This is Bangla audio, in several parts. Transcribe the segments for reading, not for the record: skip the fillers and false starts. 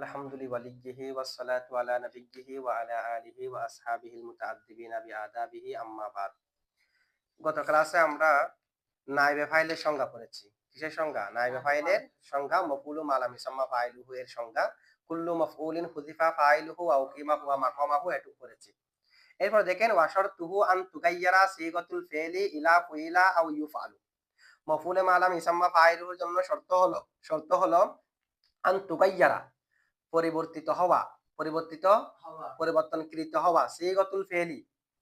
আলহামদুলিল্লাহি ওয়াসসালাতু আলা নাবিয়্যিহি ওয়া আলা আলিহি ওয়া আসহাবিহিল মুতাআদ্দিবিনা বিআদাবিহি আম্মা বাদ। গত ক্লাসে আমরা নাইবে ফাইলের সংজ্ঞা পড়েছি। কিসের সংজ্ঞা? নাইবে ফাইলের সংজ্ঞা, মফউলু মা লাম ইউসাম্মা ফাইলুহু এর সংজ্ঞা, কুল্লু মাফউলিন হুযিফা ফাইলুহু আও কিমা হুয়া মাকামাহু এটুকু পড়েছি। এরপর দেখেন ওয়া শারতুহু আন তুগাইয়ারা সিগাতুল ফি'লি ইলা ফুইলা আও ইউফআলু। মফউলে মা লাম ইউসাম্মা ফাইলুহুর জন্য শর্ত হলো আন তুগাইয়ারা পরিবর্তিত হওয়া, পরিবর্তনকৃত হওয়া, সিগাতুল ফেলি,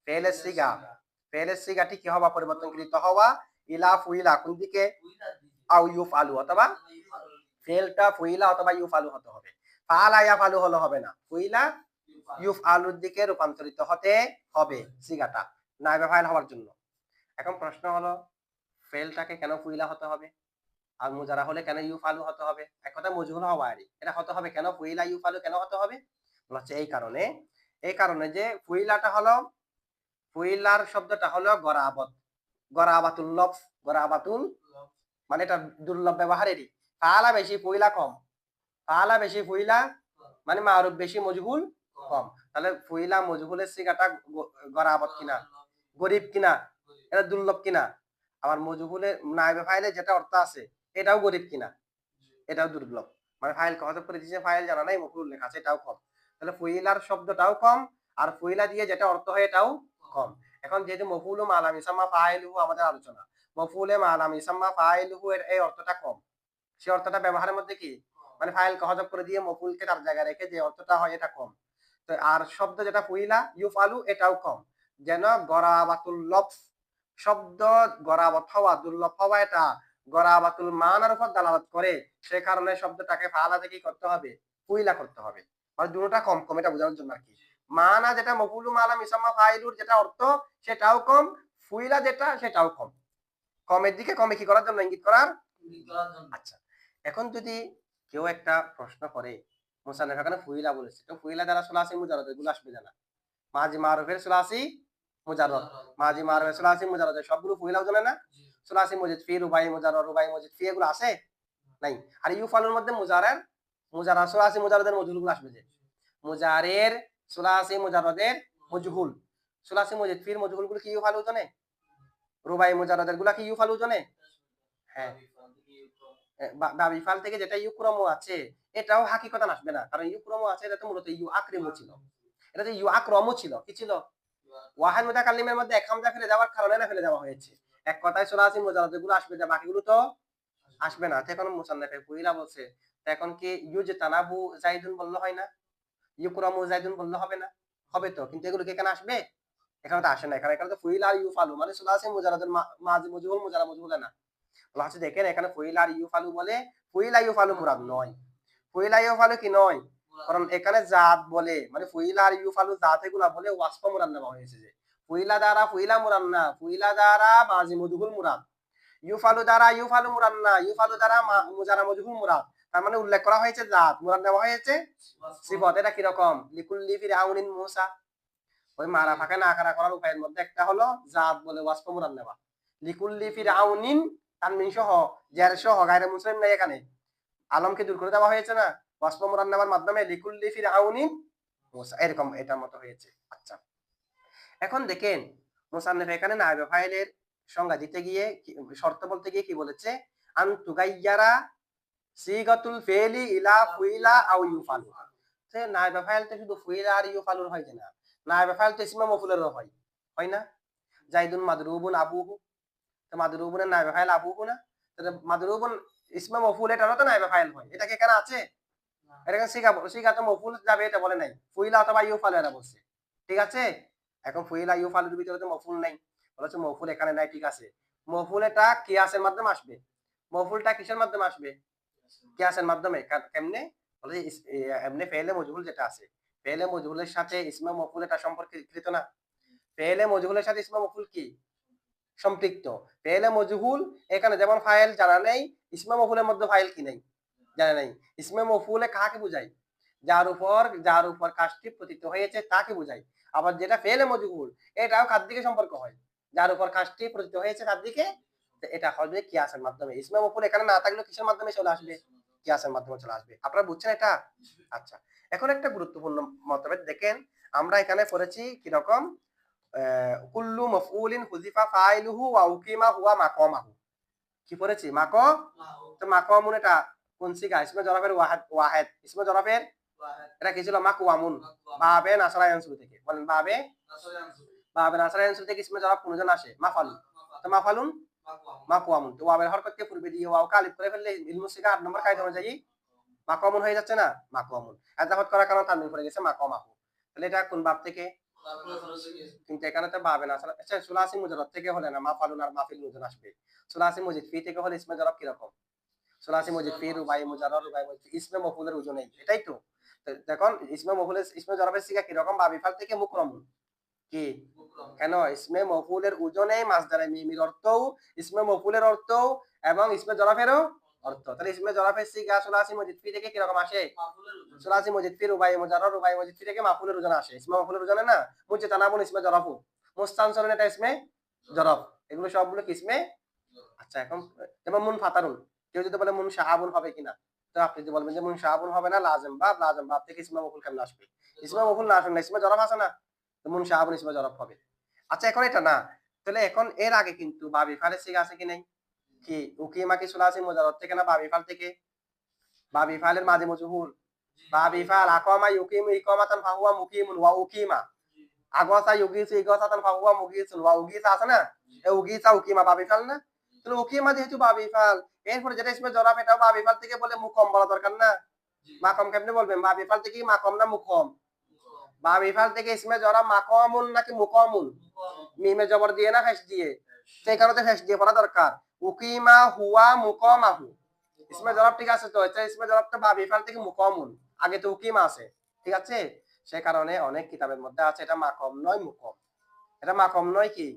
ফেলের সিগা, ফেলের সিগাটি কি হওয়া? পরিবর্তনকৃত হওয়া, ইলা ফুইলা কোন দিকে? আও ইউফআলু অথবা ফেলটা ফুইলা অথবা ইউফআলু হতে হবে। ফাআলা ইয়াফআলু হলো হবে না, ফুইলা ইউফআলুর দিকে রূপান্তরিত হতে হবে সিগাটা নাইবে ফাইল হওয়ার জন্য। এখন প্রশ্ন হলো ফেলটাকে কেন ফুইলা হতে হবে? আর মুজারা হলে কেন ইউফালু হতে হবে? এক কথা মজহুল হওয়া আরই এটা হতে হবে কেন? ফুইলা ইউফালু কেন হতে হবে? হচ্ছে এই কারণে যে ফুইলাটা হলো, ফুইলার শব্দটা হলো গরাবত, গরাবাতুল লফজ, গরাবাতুল মানে এটা দুর্লভ ব্যবহারেরই। ফাআলা বেশি ফুইলা কম, ফাআলা বেশি ফুইলা মানে মারুফ বেশি মজহুল কম। তাহলে ফুইলা মজহুলের সিগাটা গরাবত কিনা, গরিব কিনা, এটা দুর্লভ কিনা। আবার মজহুলের নাইবে ফাইলে যেটা অর্থ আছে এটাও গরিব কিনা, এটাও দুর্লভ। মানে ফাইল হযফ করে দিয়েছে, ফাইল জানা নাই, মফউল লেখা আছে, এটাও কম। তাহলে ফুইলার শব্দটাও কম আর ফুইলা দিয়ে যেটা অর্থ হয় এটাও কম। এখন যেহেতু মফউলু মা লাম ইউসাম্মা ফাইলুহু আমাদের আলোচনা, মফউলে মা লাম ইউসাম্মা ফাইলুহু এর এই অর্থটা কম। সেই অর্থটা ব্যবহারের মধ্যে কি মানে ফাইলকে হযফ করে দিয়ে মফউলকে তার জায়গায় রেখে যে অর্থটা হয় এটা কম। তো আর শব্দ যেটা ফুইলা ইউফআলু এটাও কম। যেন গরাবাতুল লফজ শব্দ গরাবত হওয়া, দুর্লভ হওয়া, এটা গরাবাতুল মানার উপর দালালাত করে, সে কারণে শব্দটাকে ফাআলা থেকে করতে হবে, ফুইলা করতে হবে। মানে দুটোটা কম কম এটা বোঝানোর জন্য আর কি। মানা যেটা মফউলু মা লাম ইউসাম্মা ফাইলুর যেটা অর্থ সেটাও কম, ফুইলা যেটা সেটাও কম। কমের দিকে কমে কি করার জন্য? ইঙ্গিত করার। আচ্ছা, এখন যদি কেউ একটা প্রশ্ন করে মুসান্নিফ এখানে ফুইলা বলেছে, তো ফুইলা দ্বারা সুলাসি মুজাররদ এগুলো আসবে জানা, মাজি মারুফের সুলাসি মুজাররদ, মাজি মারুফের সুলাসি মুজাররদ সবগুলো ফুইলাও জানে না? সুলাসি মুজিদ ফি, রুবাই মুজাররদ, রুবাই মুজিদ ফি এগুলো আছে নাই? আর ইউফালুর মধ্যে মুজারা সুলাসি মুজাররদের মজহুলগুলো আসবে যে মুজারের সুলাসি মুজাররদের মজহুল, সুলাসি মুজিদ ফির মজহুলগুলো কি ইউফালু জানে? রুবাই মুজাররদের গুলা কি ইউফালু জানে? হ্যাঁ, বাবি ফাল থেকে যেটা ইউক্রমু আছে এটাও হাকিকতান আসবে না, কারণ ইউক্রমু আছে এটা তো মূলত ইউ আকরিমু ছিল, এটা যে ইউ আকরমু ছিল, কি ছিল? ওয়াহিদ মুতাকাল্লিমের মধ্যে এক হামজা ফেলে দেওয়ার কারণে না ফেলে দেওয়া হয়েছে। এক কথায় সুলাসি মুজাররদ যেগুলো আসবে যা বাকিগুলো তো আসবে না। এখন মুসান্নিফে ফুইলা বলছে, এখন কি ইউজতানাবু যাইদুন বললে হয় না? ইউকরামু যাইদুন বললে হবে না? হবে তো, কিন্তু এগুলো কি এখানে আসবে? এখানে তো আসে না। এখানে তো ফুইলা আর ইউফালু মানে সুলাসি মুজাররদের মাজি মজহুল মুজারা মজহুল না। বলা হচ্ছে দেখেন এখানে ফুইলা আর ইউফালু বলে, ফুইলা ইউফালু মুরাদ নয়। ফুইলা ইউফালু কি নয়? কারণ এখানে জাত বলে মানে ফুইলা আর ইউফালু জাত এগুলা বলে ওয়াসফ মুরাদ নেওয়া হয়েছে যে ফুইলা দ্বারা ফুইলা মুরাদ না, ফুইলা দ্বারা মাজি মজহুল মুরাদ। ইউফালু দ্বারা ইউফালু মুরাদ না, ইউফালু দ্বারা মুজারা মজহুল মুরাদ। তার মানে উল্লেখ করা হয়েছে জাত, মুরাদ নেওয়া হয়েছে সিফত। এটা কি রকম? লিকুল্লি ফিরআউনিন মূসা, ওই মারা ফাঁকা না কারা করার উপায়ের মধ্যে একটা হলো জাত বলে ওয়াসফ মুরাদ নেওয়া। লিকুল্লি ফিরআউনিন তানমিন সহ জের সহ গায়রে মুসলিম নাই, এখানে আলমকে দূর করে দেওয়া হয়েছে না ওয়াসফ মুরাদ নেওয়ার মাধ্যমে, লিকুল্লি ফিরআউনিন মূসা, এরকম এটার মতো হয়েছে। আচ্ছা, এখন দেখেন মুসান্নিফ এখানে নায়েবে ফাইলের সংজ্ঞা দিতে গিয়ে শর্ত বলতে গিয়ে কি বলেছে? আন তুগাইয়ারা সিগাতুল ফি'লি ইলা ফুইলা আও ইউফালু। সে নায়েবে ফাইল তো শুধু ফুইলা আর ইউফালুর হয় না, নায়েবে ফাইল তো ইসমে মফউলেরও হয়, হয় না? জাইদুন মাদরুবুন আবুহু, তো মাদরুবুনের নায়েবে ফাইল আবুহু না? তাহলে মাদরুবুন ইসমে মফউল এটারও তো নায়েবে ফাইল হয়, এটা কি এখানে আছে? এটা সিগা তো মফউল যাবে এটা বলে নাই, ফুইলা অথবা ইউফালু এরা বলছে, ঠিক আছে? এখন ফুইলা ইউফালুর ভিতরে তো মফউল নাই, বলেছে মফউল এখানে নাই, ঠিক আছে। মফউল এটা কিয়াসের মাধ্যমে আসবে, মফউলটা কিসের মাধ্যমে আসবে? কিয়াসের মাধ্যমে। কেমনে? বলে এমনি ফেলে মজহুল যেটা আছে, ফেলে মজহুলের সাথে ইসমে মফউল এটা সম্পর্কিত না? ফেলে মজহুলের সাথে ইসমে মফউল কি সম্পৃক্ত? ফেলে মজহুল এখানে যেমন ফাইল জানা নেই, ইসমে মফউলের মধ্যে ফাইল কি নেই জানা নেই। ইসমে মফউলে কাকে বোঝায়? যার উপর কাজটি পতিত হয়েছে তাকে বোঝায়। আবার যেটা ফেলে মজহুল এটাও কার দিকে সম্পর্ক হয়? যার উপর কাজটি পতিত হয়েছে তার দিকে। এটা হবে কিয়াসের মাধ্যমে। ইসমে মফউল এখানে না থাকলেও কিসের মাধ্যমে চলে আসবে? কিয়াসের মাধ্যমে চলে আসবে। আপনারা বুঝছেন এটা? আচ্ছা, এখন একটা গুরুত্বপূর্ণ মতভেদ দেখেন, আমরা এখানে পড়েছি কিরকম কুল্লু মফউলিন হুযিফা ফাইলুহু ওয়া উকিমা হুয়া মাকামাহু। কি পড়েছি? তো মাকামুন এটা কোন সিগা? ইসমে জরাফের ওয়াহেদ। ইসমে জরাফের এটা কি ছিল? মাকওয়ামুন। বাবে নাসরা ইয়ানসুর থেকে। বলেন বাবে নাসরা ইয়ানসুর থেকে ইসমে জরাফ কোনজন আসে? মাফালুন। তো মাফালুন মাকওয়ামুন। তো ওয়াবের হরকতকে পূর্বে দিয়ে ওয়াওকে আলিফ করে ফেললে ইলমু সিগা 8 নম্বর কায়দা অনুযায়ী মাকওয়ামুন হয়ে যাচ্ছে না? মাকওয়ামুন। এজাফত করার কারণে তানবিন পড়ে গেছে মাকামাহু। তাহলে এটা কোন বাব থেকে? কিন্তু এখানে তো বাবে নাসরা আচ্ছা সুলাসি মুজাররদ থেকে হলে না মাফালুন আর মাফিল নুজন আসবে। সুলাসি মুজিদ ফি থেকে হলে ইসমে জরাফ কি রকম? সুলাসি মুজিদ ফি রুবাই মুজাররদ রুবাই মুজিদ ইসমে মফউলের ওজনেই। এটাই তো। দেখুন ইসমে মফউলের ইসমে জরাফের সিগা কি রকম? বাবিফাল থেকে মুকরমুন। কি? কেন? ইসমে মফউলের ওজনে মাসদারে মিমির অর্থও, ইসমে মফউলের অর্থও এবং ইসমে জরাফেরও অর্থ। তাহলে ইসমে জরাফের সিগা সুলাসি মুজিদ ফি থেকে কি রকম আসে? সুলাসি মুজিদ ফি রুবাই মুজাররদ রুবাই মুজিদ ফি থেকে মাফউলের ওজনে আসে। ইসমে মফউলের ওজনে না? মুজতানাবুন ইসমে জরাফু। মুস্তানসরুন এটা ইসমে জরাফ। এগুলো সবগুলো কি ইসমে? আচ্ছা এখন যেমন মুনফাতারুন। কেউ যদি বলে মুনশাহাবুন হবে কিনা? তো আপনি যদি বলবেন যে মুনশাহাবুন হবে না, লাজিম বাব থেকে ইসমে মফউল কেমনে আসবে? ইসমে মফউল না আসলে ইসমে জরাফ আছে না? তো মুনশাহাবুন ইসমে জরাফ হবে। আচ্ছা এখন এটা না। তাহলে এখন এর আগে কিন্তু বাবি ফালের সিগা আছে কি নাই? কি উকিমা কি সুলাসি মুজাররদ থেকে না বাবি ফাল থেকে? বাবি ফালের মাঝি মজহুর। বাবি ফাল আকামা ইউকিমু ইকামাতান ফাহুয়া মুকিমুন ওয়া উকিমা। আগসা ইউগিসু ইগাসাতান ফাহুয়া মুগিসুন ওয়া উগিসা আছে না? এই উগিসা উকিমা বাবি ফাল না? তাহলে উকিমা যেহেতু বাবি ফাল, এরপরে যেটা ইসমে জরাফ এটাও বাবি ফাল থেকে বলে মুকম বলা দরকার না? মাকম কেমনে বলবেন? বাবি ফাল থেকে মাকম না মুকম? বাবি ফাল থেকে ইসমে জরাফ মাকামুন নাকি মুকামুন? মিমে জবর দিয়ে না ফেস দিয়ে? সেই কারণে ফেস দিয়ে পড়া দরকার। উকিমা হুয়া মুকামাহু। ইসমে জরাফ ঠিক আছে তো? এটা ইসমে জরাফটা বাবি ফাল থেকে মুকামুন। আগে তো উকিমা আছে। ঠিক আছে? সে কারণে অনেক কিতাবের মধ্যে আছে এটা মাকম নয় মুকম। এটা মাকম নয় কি?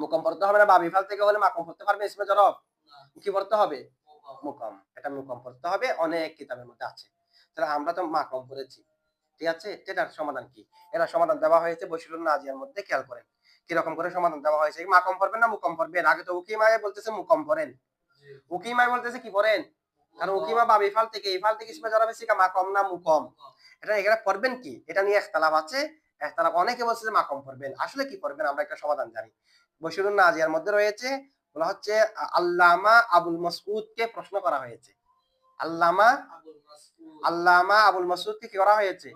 মুকম পড়তে হবে না? বাবি ফাল থেকে হলে মাকম পড়তে পারবে ইসমে জরাফ? কি পড়তে হবে? মুকম। এটা মুকম পড়তে হবে, অনেক কিতাবের মধ্যে আছে। তাহলে আমরা তো মাকম পড়েছি। ঠিক আছে? এটার সমাধান কি? এর সমাধান দেওয়া হয়েছে বশিরুন নাজিয়ার মধ্যে, খেয়াল করেন। কিরকম করে সমাধান দেওয়া হয়েছে? মাকম পড়বেন না মুকম পড়বেন? আগে তো উকিমায় বলতেছে মুকম পড়েন। উকিমায় বলতেছে কি পড়েন? কারণ উকিমা বাবি ফাল থেকে এই ফাল থেকে ইসমে জরাফের সিগা মাকম না মুকম? এটা এখানে পড়বেন কি? এটা নিয়ে ইখতিলাফ আছে। ইখতিলাফ অনেকে বলছে যে মাকম পড়বেন। আসলে কি পড়বেন? আমরা একটা সমাধান জানি। বশিরুন নাজিয়ার মধ্যে রয়েছে, বলা হচ্ছে আল্লামা আবুল মাসউদকে প্রশ্ন করা হয়েছে। আল্লামা আবুল মাসউদকে কি করা হয়েছে?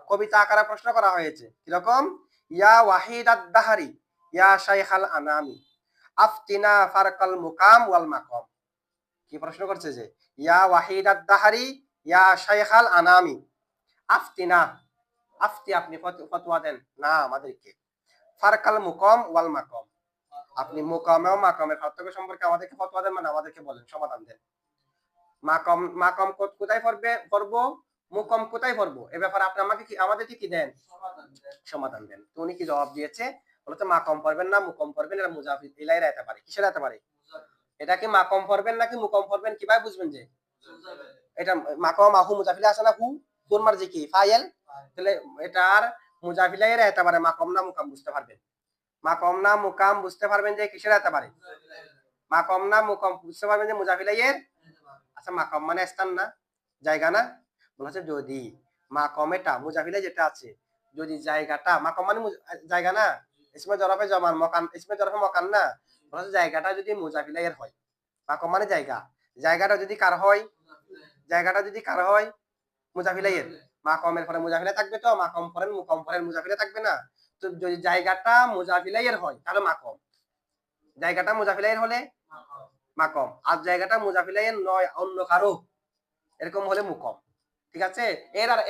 কবিতা আকারে প্রশ্ন করা হয়েছে। কিরকম? ইয়া ওয়াহিদাদ দাহারি ইয়া শাইখাল আনামি আফতিনা ফারকাল মুকাম ওয়াল মাকাম। কি প্রশ্ন করছে যে ইয়া ওয়াহিদাদ দাহারি ইয়া শাইখাল আনামি আফতিনা। আফতি আপনি ফতোয়া দেন না আমাদেরকে। ফারকাল মুকাম ওয়াল মাকাম, আপনি মুকাম ও মাকামের পার্থক্য সম্পর্কে আমাদেরকে ফতোয়া দেন, মানে আমাদেরকে বলেন, সমাধান দেন। মাকাম মাকাম কোথায় পড়বো, মুকাম কোথায় পড়বো, এ ব্যাপারে আপনি আমাদেরকে কি দেন? সমাধান দেন। তো উনি কি জবাব দিয়েছে? বলতে মাকাম পড়বেন না মুকাম পড়বেন, এটা মুজাফির ইলাইহির আইতে পারে। কিসের আইতে পারে? এটা কি মাকাম পড়বেন নাকি মুকাম পড়বেন কিভাবে বুঝবেন যে এটা মাকাম আহু মুজাফিলে আছে না? হু কোন মার্জি কি ফাইল? তাহলে এটার মুজাফিলাইয়ের আইতে পারে, মাকাম না মুকাম বুঝতে পারবেন। মাকাম না মুকাম বুঝতে পারবেন যে কিসের আইতে পারে? মাকাম না মুকাম বুঝতে পারবেন যে মুজাফিলাইয়ের। আচ্ছা মাকাম মানে স্থান না, জায়গা না? বলা হচ্ছে যদি মাকামেটা মুজাফিলে যেটা আছে, যদি জায়গাটা মাকাম মানে জায়গা না? ইসমে জরাফে জমান মকান, ইসমে জরাফে মকান না? বলা হচ্ছে জায়গাটা যদি মুজাফিলাইয়ের হয়, মাকাম মানে জায়গা, জায়গাটা যদি কার হয়? জায়গাটা যদি কার হয়? মুজাফিলাইয়ের। মাকামের পরে মুজাফিলা থাকবে তো, মাকাম পরে মুকাম পরে মুজাফিলা থাকবে না? তো যদি জায়গাটা মুজাফিলাইয়ের হয় তাহলে মাকাম, জায়গাটা মুজাফিলাইয়ের হলে মাকাম, আর জায়গাটা মুজাফিলাইয়ের নয় অন্য কারো এরকম হলে মুকাম। ঠিক আছে?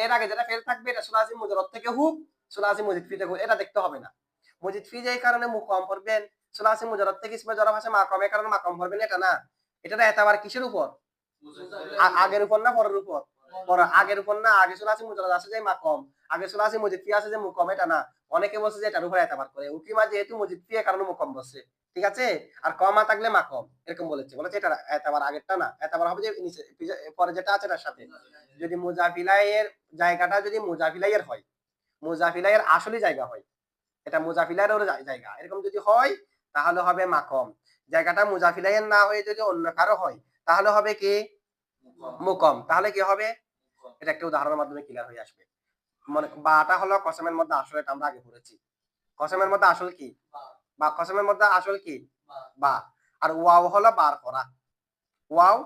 এর আগে যেটা ফেল থাকবে এটা সুলাসি মুজাররদ থেকে হুক, সুলাসি মুজিদ ফি থেকে, এটা দেখতে হবে না। মুজিদ ফি যেই কারণে মুকাম পড়বেন, সুলাসি মুজাররদ থেকে ইসমে জরাফ আছে মাকামের কারণে মাকাম পড়বেন, এটা না। এটা এতবার কিসের উপর? আগের উপর না পরের উপর? পরে আগের উপর না? আগে সুলাসি মুজাররদ আছে যে মাকাম, আগে সুলাসি মুজিদ ফি আছে যে মুকাম, এটা না। অনেকে বলছে যে এটার উপর এতবার করে উকিমা যেহেতু মুজিদ ফি এর কারণে মুকাম বসে। ঠিক আছে? আর কমা থাকলে মাকাম, এরকম বলেছে। এটা এতবার আগেরটা না, এতবার হবে যে নিচে পরে যেটা আছে তার সাথে। যদি মুজাফিলাইয়ের জায়গাটা যদি মুজাফিলাইয়ের হয়, মুজাফিলাইয়ের আসলে জায়গা হয়, এটা মুজাফিলাইয়ের জায়গা, এরকম যদি হয় তাহলে হবে মাকাম। জায়গাটা মুজাফিলাইয়ের না হয়ে যদি অন্য কারো হয় তাহলে হবে কি? মুকাম। তাহলে কি হবে? এটা একটা উদাহরণের মাধ্যমে ক্লিয়ার হয়ে আসবে। মানে বাটা হলো কসমের মধ্যে আসল, এটা আমরা আগে পড়েছি। কসমের মধ্যে আসল কি? বা কসমের মধ্যে আসল কি? বা। আর ওয়াও হলো বার করা। ওয়াও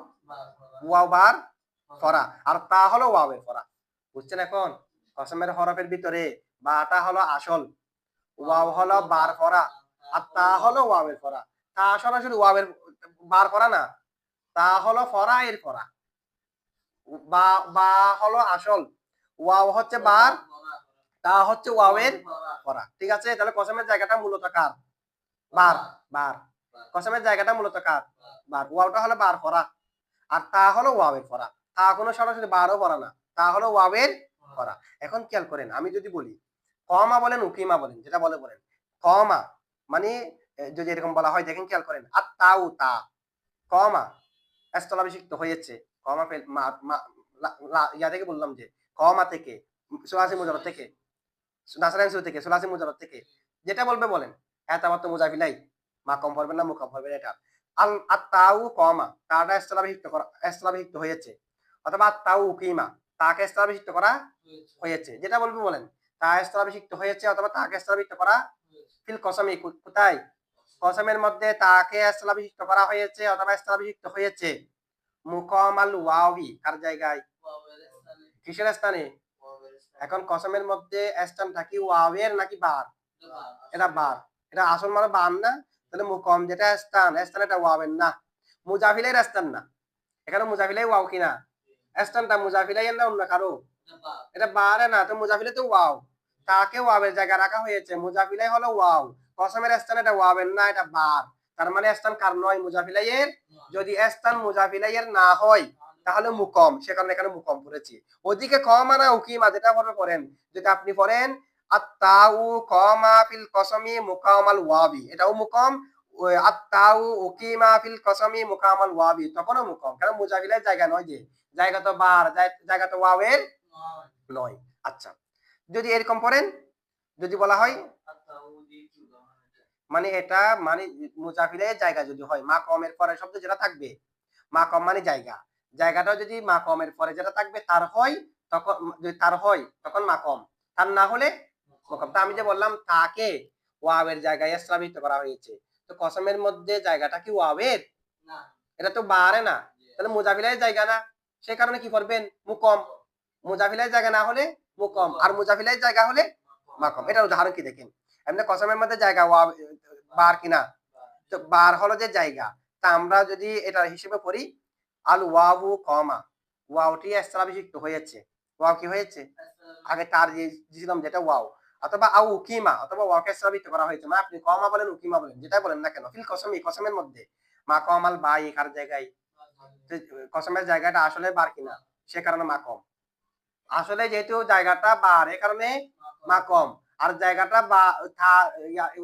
ওয়াও বার করা। আর তা হলো ওয়াওয়ের করা। বুঝছেন এখন? কসমের হরফের ভিতরে বাটা হলো আসল, ওয়াও হলো বার করা, আর তা হলো ওয়াওয়ের করা। তা সরাসরি ওয়াওয়ের বার করা না, তা হলো ফরা এর করা। বা বা হলো আসল, ওয়াও হচ্ছে বার, তা হচ্ছে ওয়াওয়ের করা। ঠিক আছে? তাহলে কসমের জায়গাটা মূলত কার? বার। বার। কসমের জায়গাটা মূলত কার? বার। ওয়াওটা হলো বার করা, আর তা হলো ওয়াওয়ের করা। তা কোনো সরাসরি বারও করা না, তা হলো ওয়াওয়ের করা। এখন খেয়াল করেন, আমি যদি বলি কমা বলেন উকিমা বলেন, যেটা বলে বলেন কমা মানে যদি এরকম বলা হয়, দেখেন খেয়াল করেন, আর তাও তা কমা স্থলাভিষিক্ত হয়েছে, কমা ইয়া থেকে বললাম যে কমা থেকে, সুলাসি মুজাররদ থেকে, নাসরাইন সুর থেকে, সুলাসি মুজাররদ থেকে, যেটা বলবে বলেন। এতামাত তো মুজাফিলাই, মা কম পড়বেন না মুকাম পড়বেন, এটা আল আত্তাউ কমা, তাটা স্থলাভিষিক্ত করা, স্থলাভিষিক্ত হয়েছে, অথবা আত্তাউ উকিমা, তাকে স্থলাভিষিক্ত করা হয়েছে, যেটা বলবে বলেন। তা স্থলাভিষিক্ত হয়েছে অথবা তাকে স্থলাভিষিক্ত করা ফিল কসমি, কোথায়? কসমের মধ্যে তাকে স্থলাভিষিক্ত করা হয়েছে অথবা স্থলাভিষিক্ত হয়েছে মুকামাল ওয়াবি, কার জায়গায়? কিসের স্থানে? এখন কসমের মধ্যে স্থানটা কি ওয়াবের নাকি বার? এটা বার। এটা আসল মানে বার না, তাহলে মুকাম যেটা স্থান, স্থান এটা ওয়াবের না, মুজাফিলের স্থান না। এখানে মুজাফিলাই ওয়াও কিনা? স্থানটা মুজাফিলাই না অন্য কারো? এটা বারে না, তো মুজাফিলে তো ওয়াও, তাকে ওয়াবের জায়গা রাখা হয়েছে, মুজাফিলাই হলো ওয়াও, কসমের স্থান এটা ওয়াবের না, এটা বার। তার মানে স্থান কার নয়? মুজাফিলাইয়ের। যদি স্থান মুজাফিলাইয়ের না হয় তাহলে মুকম, সে কারণে এখানে মুকম পড়েছি। ওদিকে কমা না উকিমা, যেটা পড়বে পড়েন, যদি আপনি পড়েন আত্তাউ কমা ফিল কসমি মুকামাল ওয়াবি, এটাও মুকম। আত্তাউ উকিমা ফিল কসমি মুকামাল ওয়াবি, তখনও মুকম, কারণ মুজাফিলাইয়ের জায়গা নয়, যে জায়গা তো বার, জায়গা তো ওয়াবের নয়। আচ্ছা, যদি এরকম পড়েন, যদি বলা হয় মানে এটা মানে মুজাফিলের জায়গা যদি হয়, মা কমের পরে শব্দ যেটা থাকবে, মা কম মানে জায়গা, জায়গাটা যদি মা কমের পরে যেটা থাকবে তার হয়, তখন যদি তার হয় তখন মা কম, তার না হলে মুকাম। তা আমি যে বললাম তাকে ওয়াবের জায়গায় স্থাপিত করা হয়েছে, তো কসমের মধ্যে জায়গাটা কি ওয়াবের? এটা তো বারে না, তাহলে মুজাফিলের জায়গা না, সে কারণে কি করবেন? মুকম। মুজাফিলের জায়গা না হলে মুকম, আর মুজাফিলের জায়গা হলে মাকম। এটার উদাহরণ কি দেখেন, এমনি কসমের মধ্যে জায়গা বার কিনা, তো বার হলো যে জায়গা, তা আমরা যদি এটা হিসেবে পড়ি আল ওয়াবু কমা, ওয়াওটি স্থলাভিষিক্ত হয়েছে, ওয়াও কি হয়েছে? আগে তার দিয়েছিলাম যেটা ওয়াও, অথবা আউ উকিমা, অথবা ওয়াকে স্থলাভিষিক্ত করা হয়েছে, মা আপনি কমা বলেন উকিমা বলেন, যেটা বলেন না কেন, ফিল কসমি, কসমের মধ্যে, মা কমাল বাই কার জায়গায়? কসমের জায়গাটা আসলে বার কিনা, সে কারণে মা কম। আসলে যেহেতু জায়গাটা বার, এ কারণে মা কম, আর জায়গাটা বা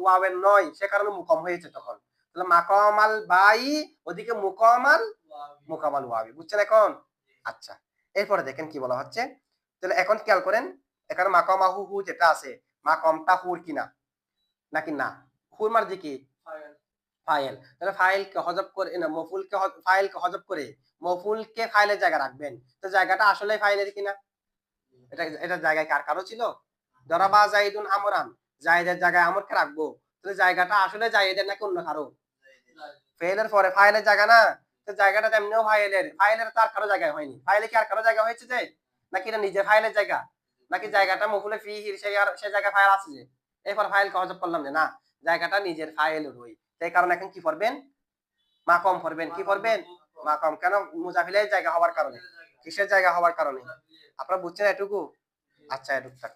ওয়াবের নয়, সে কারণে মুকম হয়েছে তখন। তাহলে মাকামাল বাই, ওদিকে মুকামাল ওয়াবি। বুঝছেন এখন? আচ্ছা, এরপরে দেখেন কি বলা হচ্ছে। তাহলে এখন খেয়াল করেন, এখানে মাকামাহু হু যেটা আছে, মাকমটা হুর কিনা নাকি না? হুর মার্জি কি? ফাইল। তাহলে ফাইলকে হযফ করে না, মফুলকে ফাইলকে হযফ করে মফুলকে ফাইলের জায়গায় রাখবেন, তো জায়গাটা আসলে ফাইলের কিনা? এটা জায়গায় কার কারো ছিল? দরাবা জাইদুন আমরান, জাইদের জায়গায় আমরকে রাখবো, তাহলে জায়গাটা আসলে জাইদের নাকি অন্য কারো? ফাইলের পরে ফাইলের জায়গা না, তো জায়গাটা তেমনিও ফাইলের, ফাইলের তো আর কারো জায়গায় হয়নি, ফাইলে কি আর কারো জায়গা হয়েছে যে? নাকি এটা নিজে ফাইলের জায়গা, নাকি জায়গাটা মফুলে ফিহির সে জায়গায় ফাইল আছে যে, এরপর ফাইলকে হযফ করলাম যে না, জায়গাটা নিজের ফাইলের হই, সেই কারণে এখন কি করবেন? মাকম পড়বেন। কি পড়বেন? মাকম। কেন? মুজাফিলের জায়গা হওয়ার কারণে। কিসের জায়গা হওয়ার কারণে? আপনারা বুঝছেন এটুকু? আচ্ছা, এটুকু থাক।